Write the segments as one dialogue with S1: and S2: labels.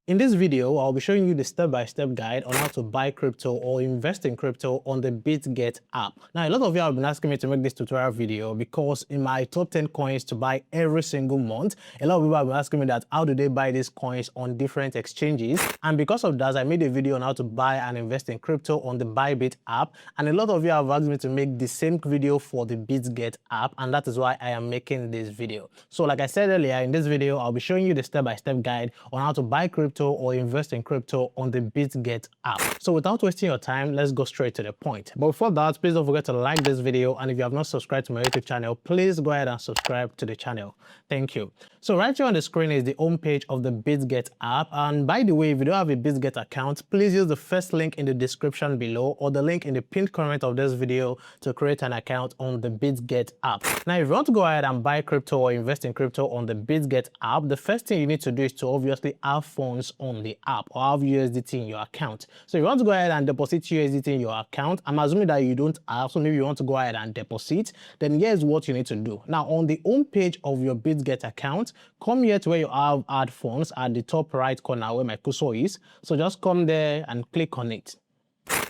S1: In this video, I'll be showing you the step-by-step guide on how to buy crypto or invest in crypto on the Bitget app. Now, a lot of you have been asking me to make this tutorial video because in my top 10 coins to buy every single month, a lot of people have been asking me that how do they buy these coins on different exchanges? And because of that, I made a video on how to buy and invest in crypto on the Bybit app. And a lot of you have asked me to make the same video for the Bitget app, and that is why I am making this video. So like I said earlier, in this video, I'll be showing you the step-by-step guide on how to buy crypto or invest in crypto on the Bitget app. So without wasting your time, let's go straight to the point. But before that, please don't forget to like this video, and if you have not subscribed to my YouTube channel, please go ahead and subscribe to the channel. Thank you. So right here on the screen is the home page of the Bitget app. And by the way, if you don't have a Bitget account, please use the first link in the description below or the link in the pinned comment of this video to create an account on the Bitget app. Now, if you want to go ahead and buy crypto or invest in crypto on the Bitget app, the first thing you need to do is to obviously have funds on the app or have USDT in your account. So if you want to go ahead and deposit USDT in your account, I'm assuming that you don't have, so maybe you want to go ahead and deposit, then here's what you need to do. Now, on the home page of your Bitget account, come here to where you have add funds at the top right corner where my cursor is. So just come there and click on it.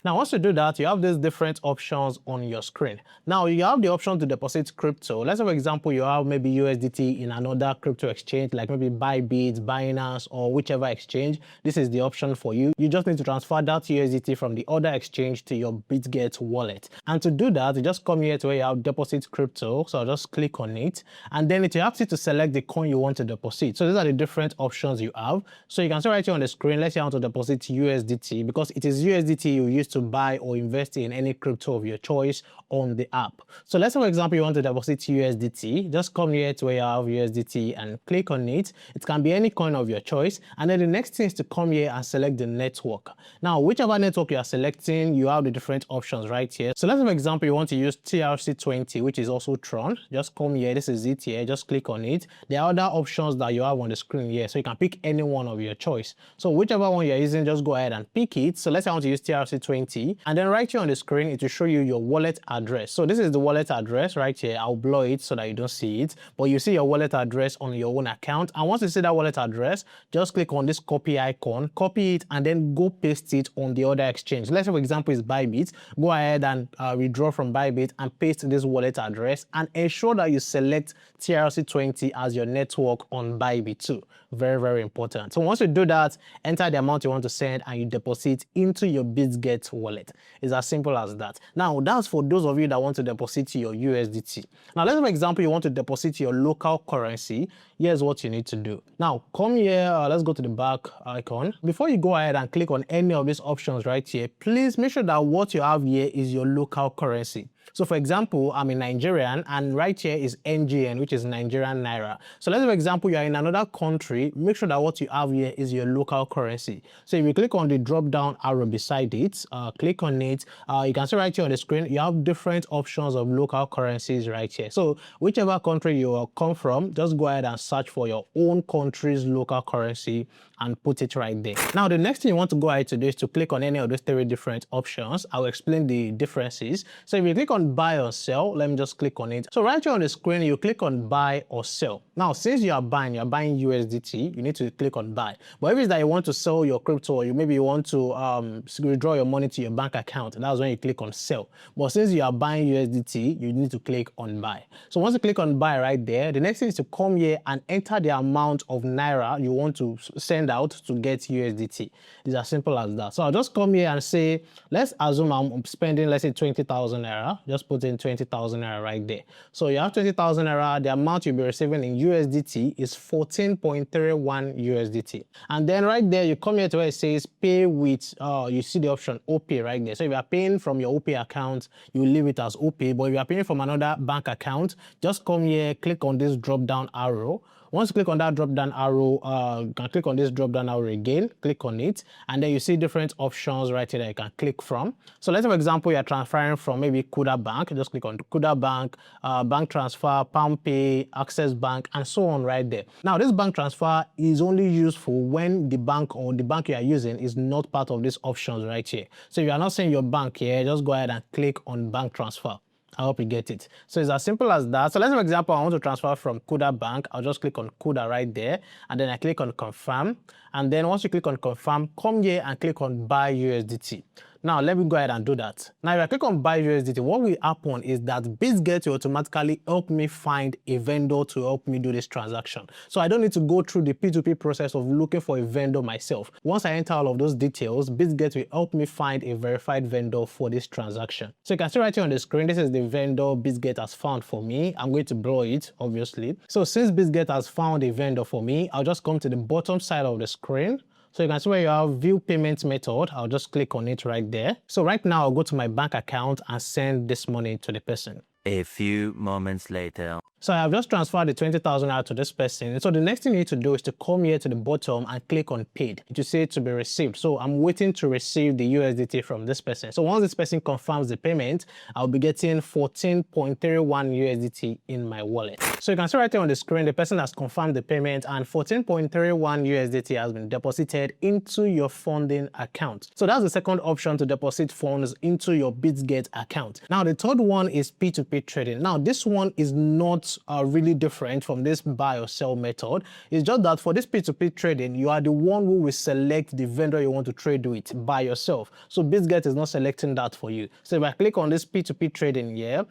S1: Now, once you do that, you have these different options on your screen. Now, you have the option to deposit crypto. Let's say, for example, you have maybe USDT in another crypto exchange, like maybe Bybit, Binance, or whichever exchange. This is the option for you. You just need to transfer that USDT from the other exchange to your Bitget wallet. And to do that, you just come here to where you have deposit crypto. So I'll just click on it. And then it will ask you to select the coin you want to deposit. So these are the different options you have. So you can see right here on the screen, let's say I want to deposit USDT because it is USDT you use to buy or invest in any crypto of your choice on the app. So let's say, for example, you want to deposit USDT. Just come here to where you have USDT and click on it. It can be any coin of your choice. And then the next thing is to come here and select the network. Now, whichever network you are selecting, you have the different options right here. So let's say, for example, you want to use TRC20, which is also Tron. Just come here. This is it here. Just click on it. There are other options that you have on the screen here. So you can pick any one of your choice. So whichever one you're using, just go ahead and pick it. So let's say I want to use TRC20. And then right here on the screen, it will show you your wallet address. So this is the wallet address right here. I'll blur it so that you don't see it, but you see your wallet address on your own account. And once you see that wallet address, just click on this copy icon, copy it, and then go paste it on the other exchange. Let's say, for example, it's Bybit. Go ahead and withdraw from Bybit and paste this wallet address and ensure that you select TRC20 as your network on Bybit too. Very, very important. So once you do that, enter the amount you want to send and you deposit into your Bitget wallet. It's as simple as that. Now, that's for those of you that want to deposit your USDT. Now, let's say, for example, you want to deposit your local currency. Here's what you need to do. Now, come here. Let's go to the back icon. Before you go ahead and click on any of these options right here, please make sure that what you have here is your local currency. So for example, I'm a Nigerian and right here is NGN, which is Nigerian Naira. So let's say, for example, you are in another country, make sure that what you have here is your local currency. So if you click on the drop down arrow beside it, click on it, you can see right here on the screen, you have different options of local currencies right here. So whichever country you come from, just go ahead and search for your own country's local currency and put it right there. Now, the next thing you want to go ahead to do is to click on any of those three different options. I'll explain the differences. So if you click on buy or sell, let me just click on it. So right here on the screen, you click on buy or sell. Now, since you're buying USDT, you need to click on buy. But if it's that you want to sell your crypto, or maybe you want to withdraw your money to your bank account, that's when you click on sell. But since you are buying USDT, you need to click on buy. So once you click on buy right there, the next thing is to come here and enter the amount of Naira you want to send out to get USDT. It's as simple as that. So I'll just come here and say, let's assume I'm spending, let's say 20,000 Naira. Just put in 20,000 Naira right there. So you have 20,000 Naira, the amount you'll be receiving in USDT is 14.31 USDT. And then right there, you come here to where it says pay with, you see the option OP right there. So if you are paying from your OP account, you leave it as OP. But if you are paying from another bank account, just come here, click on this drop down arrow. Once you click on that drop down arrow, you can click on this drop down arrow again, click on it, and then you see different options right here that you can click from. So let's say, for example, you're transferring from maybe Kuda Bank, just click on Kuda Bank, bank transfer, PalmPay, Access Bank, and so on right there. Now, this bank transfer is only useful when the bank or the bank you are using is not part of these options right here. So if you are not seeing your bank here, just go ahead and click on bank transfer. I hope you get it. So it's as simple as that. So let's for example, I want to transfer from Kuda Bank. I'll just click on Kuda right there, and then I click on confirm. And then once you click on confirm, come here and click on buy USDT. Now, let me go ahead and do that. Now, if I click on buy USDT, what will happen is that Bitget will automatically help me find a vendor to help me do this transaction. So I don't need to go through the P2P process of looking for a vendor myself. Once I enter all of those details, Bitget will help me find a verified vendor for this transaction. So you can see right here on the screen, this is the vendor Bitget has found for me. I'm going to blur it, obviously. So since Bitget has found a vendor for me, I'll just come to the bottom side of the screen. So you can see where you have view payment method. I'll just click on it right there. So right now I'll go to my bank account and send this money to the person.
S2: A few moments later.
S1: So I have just transferred the 20,000 out to this person. So the next thing you need to do is to come here to the bottom and click on paid. It will say to be received. So I'm waiting to receive the USDT from this person. So once this person confirms the payment, I'll be getting 14.31 USDT in my wallet. So you can see right here on the screen, the person has confirmed the payment and 14.31 USDT has been deposited into your funding account. So that's the second option to deposit funds into your Bitget account. Now the third one is P2P trading. Now this one is not really different from this buy or sell method. It's just that for this P2P trading, you are the one who will select the vendor you want to trade with by yourself. So Bitget is not selecting that for you. So if I click on this P2P trading here,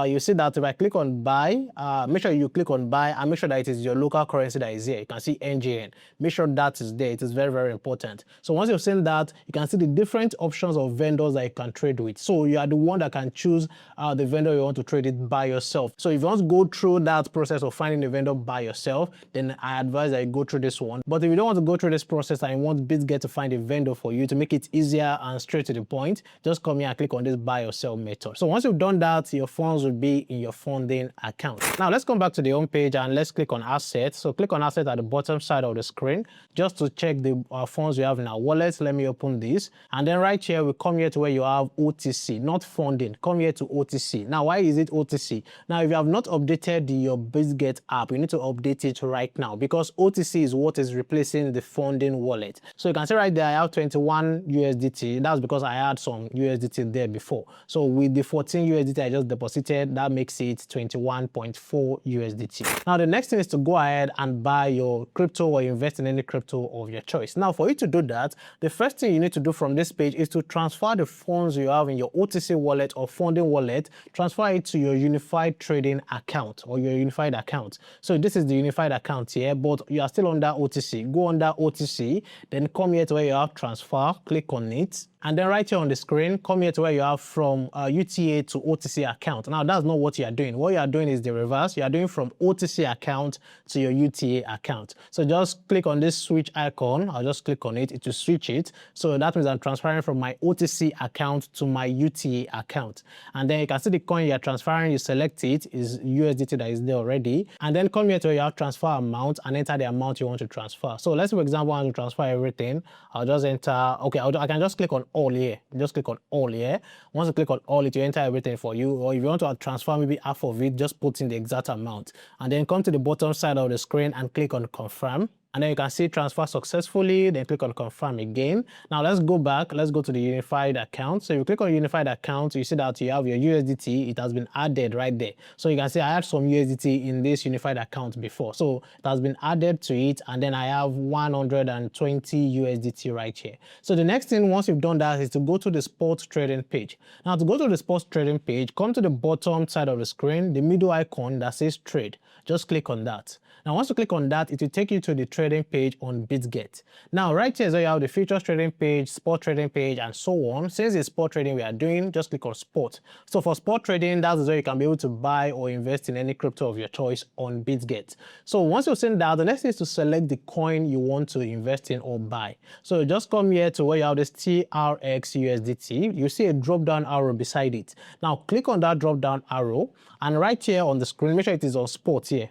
S1: you see that if I click on buy, make sure you click on buy and make sure that it is your local currency that is here. You can see NGN. Make sure that is there. It is very, very important. So once you've seen that, you can see the different options of vendors that you can trade with. So you are the one that can choose the vendor you want to trade it by yourself. So if you want to go through that process of finding a vendor by yourself, then I advise that you go through this one. But if you don't want to go through this process and you want Bitget to find a vendor for you to make it easier and straight to the point, just come here and click on this buy or sell method. So once you've done that, your funds will be in your funding account. Now let's come back to the home page and let's click on assets. So click on asset at the bottom side of the screen just to check the funds we have in our wallet. Let me open this, and then right here we come here to where you have OTC, not funding. Come here to OTC. Now why is it OTC? Now if you have not updated your Bitget app, you need to update it right now because OTC is what is replacing the funding wallet. So you can see right there I have 21 USDT. That's because I had some USDT there before. So with the 14 USDT I just deposited, that makes it 21.4 USDT. Now the next thing is to go ahead and buy your crypto or invest in any crypto of your choice. Now for you to do that, the first thing you need to do from this page is to transfer the funds you have in your OTC wallet or funding wallet, transfer it to your unified trading account or your unified account. So this is the unified account here, but you are still under OTC. Go under OTC, then come here to where you have transfer, click on it. And then right here on the screen, come here to where you have from UTA to OTC account. Now that's not what you are doing. What you are doing is the reverse. You are doing from OTC account to your UTA account. So just click on this switch icon. I'll just click on it. It will switch it. So that means I'm transferring from my OTC account to my UTA account. And then you can see the coin you are transferring. You select it, is USDT that is there already. And then come here to where you have transfer amount and enter the amount you want to transfer. So let's, for example, I want to transfer everything. I'll just enter, okay, I can just click on all here. Just click on all here. Once you click on all, it will enter everything for you. Or if you want to transfer maybe half of it, just put in the exact amount. And then come to the bottom side of the screen and click on confirm. And then you can see transfer successfully, then click on confirm again. Now let's go back, let's go to the unified account. So if you click on unified account, you see that you have your USDT, it has been added right there. So you can see I had some USDT in this unified account before. So it has been added to it, and then I have 120 USDT right here. So the next thing, once you've done that, is to go to the spot trading page. Now to go to the spot trading page, come to the bottom side of the screen, the middle icon that says trade. Just click on that. Now once you click on that, it will take you to the trading page on Bitget. Now right here is where you have the futures trading page, spot trading page, and so on. Since it's spot trading we are doing, just click on spot. So for spot trading, that's where you can be able to buy or invest in any crypto of your choice on Bitget. So once you've seen that, the next thing is to select the coin you want to invest in or buy. So just come here to where you have this TRX USDT. You see a drop down arrow beside it. Now click on that drop down arrow, and right here on the screen, make sure it is on spot here,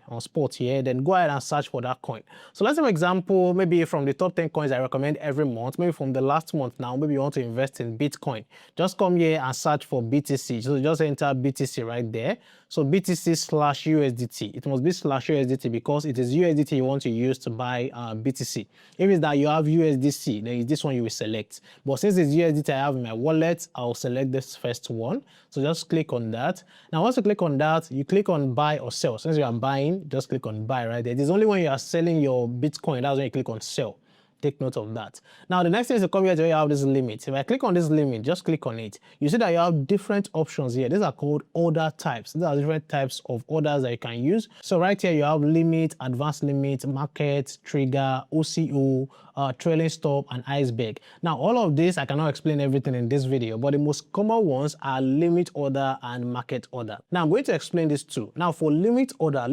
S1: then go ahead and search for that coin. So let's let's say for example, maybe from the top 10 coins I recommend every month, maybe from the last month now, maybe you want to invest in Bitcoin. Just come here and search for BTC. So just enter BTC right there. So BTC/USDT. It must be /USDT because it is USDT you want to use to buy BTC. If it's that you have USDC, then it's this one you will select. But since it's USDT I have in my wallet, I'll select this first one. So just click on that. Now once you click on that, you click on buy or sell. Since you are buying, just click on buy right there. It is only when you are selling your Bitcoin, that's when you click on sell. Take note of that. Now, the next thing is to come here to where you have this limit. If I click on this limit, just click on it. You see that you have different options here. These are called order types. These are different types of orders that you can use. So right here, you have limit, advanced limit, market, trigger, OCO, trailing stop, and iceberg. Now, all of this, I cannot explain everything in this video, but the most common ones are limit order and market order. Now, I'm going to explain this too. Now, for limit order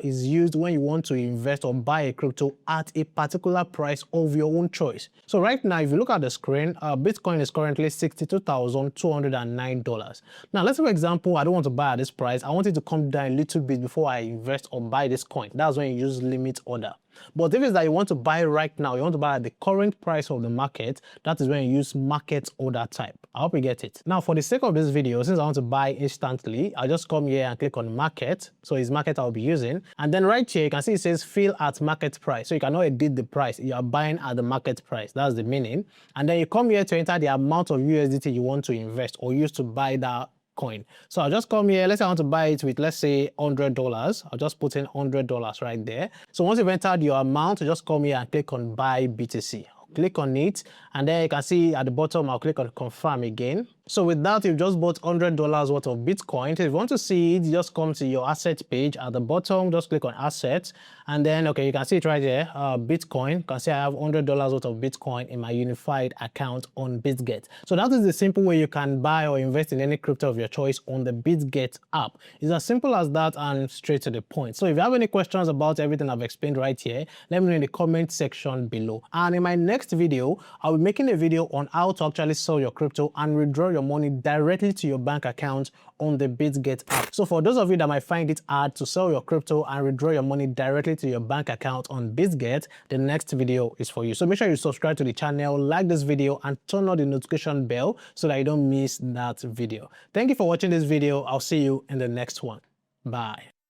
S1: is used when you want to invest or buy a crypto at a particular price of your own choice. So right now, if you look at the screen, Bitcoin is currently $62,209. Now, let's say for example, I don't want to buy at this price. I want it to come down a little bit before I invest or buy this coin. That's when you use limit order. But if it's that you want to buy right now, you want to buy at the current price of the market, that is when you use market order type. I hope you get it. Now, for the sake of this video, since I want to buy instantly, I'll just come here and click on market. So it's market I'll be using. And then right here, you can see it says fill at market price. So you cannot edit the price. You are buying at the market price. That's the meaning. And then you come here to enter the amount of USDT you want to invest or use to buy that coin. So I'll just come here. Let's say I want to buy it with, let's say, $100. I'll just put in $100 right there. So once you've entered your amount, you just come here and click on buy BTC. Click on it, and then you can see at the bottom, I'll click on confirm again. So with that, you've just bought $100 worth of Bitcoin. So if you want to see it, you just come to your asset page at the bottom, just click on assets, and then, okay, you can see it right there, Bitcoin. You can see I have $100 worth of Bitcoin in my unified account on Bitget. So that is the simple way you can buy or invest in any crypto of your choice on the Bitget app. It's as simple as that and straight to the point. So if you have any questions about everything I've explained right here, let me know in the comment section below. And in my next video, I'll be making a video on how to actually sell your crypto and withdraw your money directly to your bank account on the Bitget app. So for those of you that might find it hard to sell your crypto and withdraw your money directly to your bank account on Bitget, the next video is for you. So make sure you subscribe to the channel, like this video, and turn on the notification bell so that you don't miss that video. Thank you for watching this video. I'll see you in the next one. Bye.